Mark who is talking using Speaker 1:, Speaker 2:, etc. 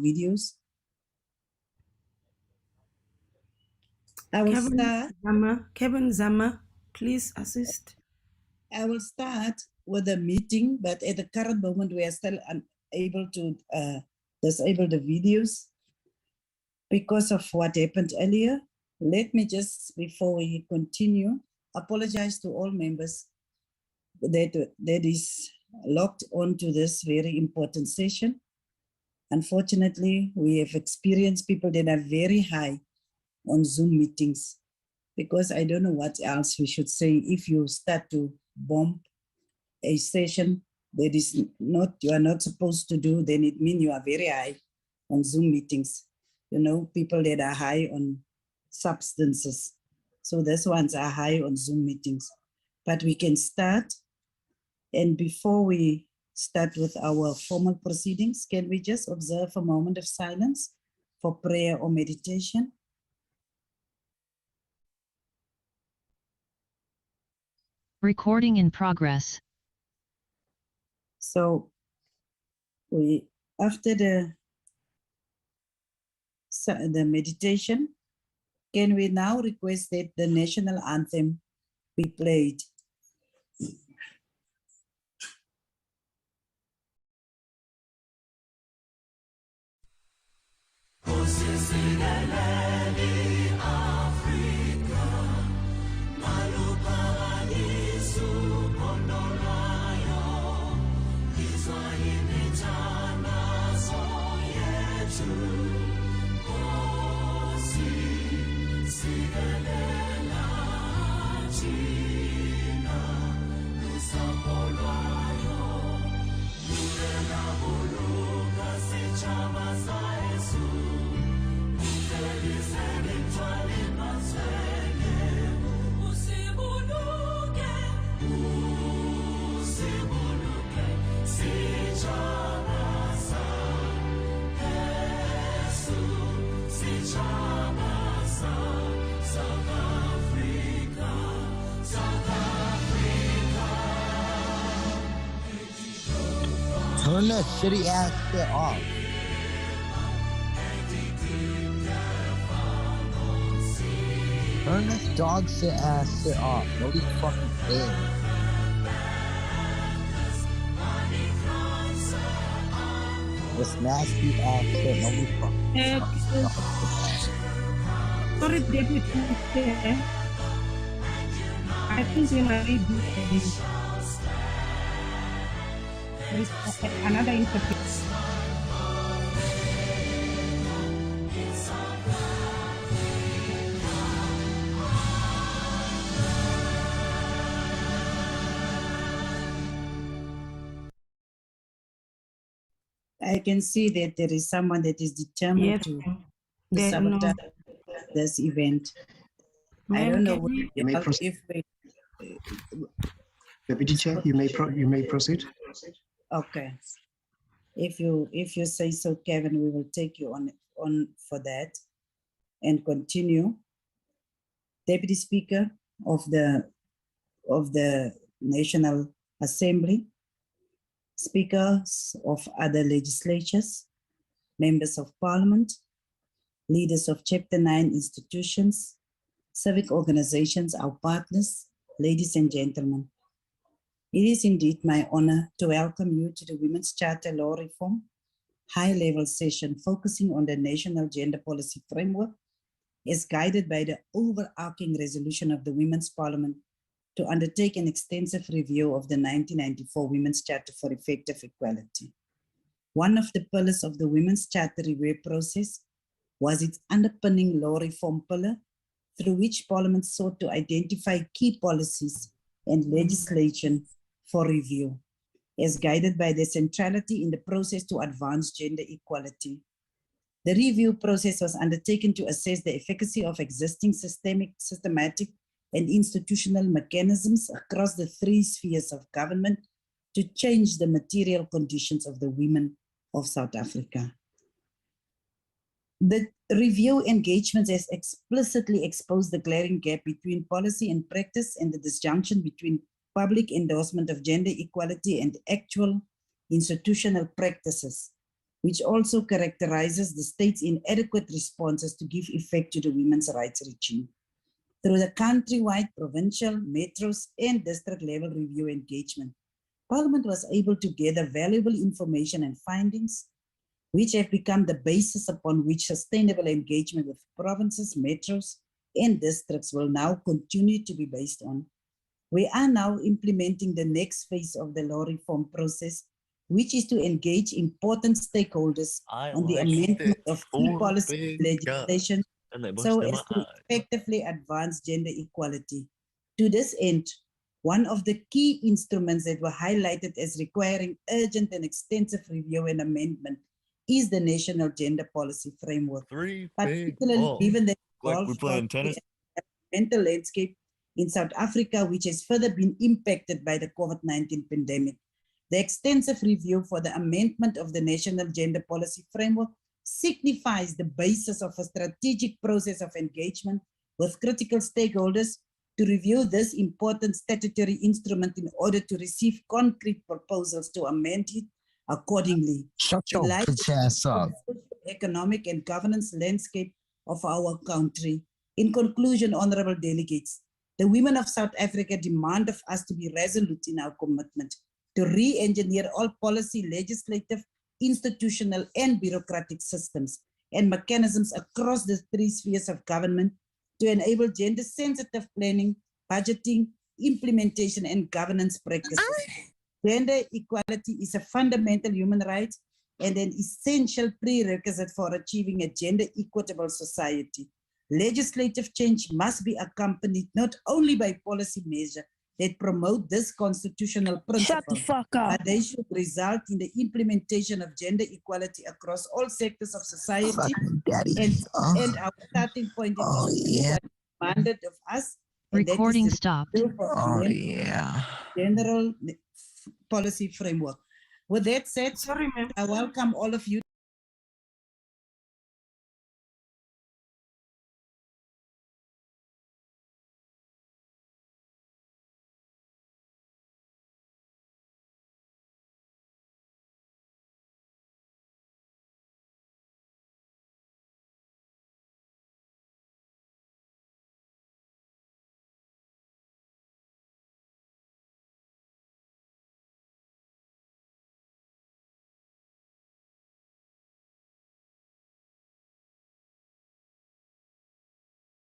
Speaker 1: videos. I will
Speaker 2: Kevin Zama, please assist.
Speaker 1: I will start with the meeting, but at the current moment, we are still unable to disable the videos because of what happened earlier. Let me just, before we continue, apologize to all members that is logged onto this very important session. Unfortunately, we have experienced people that are very high on Zoom meetings, because I don't know what else we should say. If you start to bomb a session that is not, you are not supposed to do, then it means you are very high on Zoom meetings. You know, people that are high on substances. So those ones are high on Zoom meetings. But we can start. And before we start with our formal proceedings, can we just observe a moment of silence for prayer or meditation?
Speaker 3: Recording in progress.
Speaker 1: So we, after the meditation, can we now request that the national anthem be played?
Speaker 4: Turn that shitty ass shit off. Turn this dog shit ass shit off. Nobody fucking cares. This nasty ass shit. Nobody fucking cares.
Speaker 2: Sorry, Deputy Chair. I think we might do this. There is another interpretation.
Speaker 1: I can see that there is someone that is determined to sabotage this event. I don't know if we,
Speaker 5: Deputy Chair, you may proceed.
Speaker 1: Okay. If you say so, Kevin, we will take you on for that and continue. Deputy Speaker of the National Assembly, speakers of other legislatures, members of Parliament, leaders of Chapter 9 institutions, civic organizations, our partners, ladies and gentlemen. It is indeed my honor to welcome you to the Women's Charter Law Reform high-level session focusing on the National Gender Policy Framework as guided by the overarching resolution of the Women's Parliament to undertake an extensive review of the 1994 Women's Charter for Effective Equality. One of the pillars of the Women's Charter review process was its underpinning law reform pillar, through which Parliament sought to identify key policies and legislation for review, as guided by the centrality in the process to advance gender equality. The review process was undertaken to assess the efficacy of existing systematic and institutional mechanisms across the three spheres of government to change the material conditions of the women of South Africa. The review engagements has explicitly exposed the glaring gap between policy and practice and the disjunction between public endorsement of gender equality and actual institutional practices, which also characterizes the state's inadequate responses to give effect to the women's rights regime. Through the countrywide, provincial, metros, and district level review engagement, Parliament was able to gather valuable information and findings, which have become the basis upon which sustainable engagement with provinces, metros, and districts will now continue to be based on. We are now implementing the next phase of the law reform process, which is to engage important stakeholders on the amendment of key policy legislation so as to effectively advance gender equality. To this end, one of the key instruments that were highlighted as requiring urgent and extensive review and amendment is the National Gender Policy Framework, particularly given the mental landscape in South Africa, which has further been impacted by the COVID-19 pandemic. The extensive review for the amendment of the National Gender Policy Framework signifies the basis of a strategic process of engagement with critical stakeholders to review this important statutory instrument in order to receive concrete proposals to amend it accordingly.
Speaker 4: Shut your bitch ass up.
Speaker 1: Economic and governance landscape of our country. In conclusion, honorable delegates, the women of South Africa demand of us to be resolute in our commitment to re-engineer all policy, legislative, institutional, and bureaucratic systems and mechanisms across the three spheres of government to enable gender-sensitive planning, budgeting, implementation, and governance practices. Gender equality is a fundamental human right and an essential prerequisite for achieving a gender-equitable society. Legislative change must be accompanied not only by policy measures that promote this constitutional principle,
Speaker 6: Shut the fuck up.
Speaker 1: but they should result in the implementation of gender equality across all sectors of society.
Speaker 4: Fucking daddy.
Speaker 1: And our starting point is demanded of us. and that is
Speaker 3: Recording
Speaker 1: the
Speaker 3: stopped.
Speaker 1: review of
Speaker 4: Oh
Speaker 1: the
Speaker 4: yeah.
Speaker 1: General policy framework. With that said,
Speaker 2: Sorry, ma'am.
Speaker 1: I welcome all of you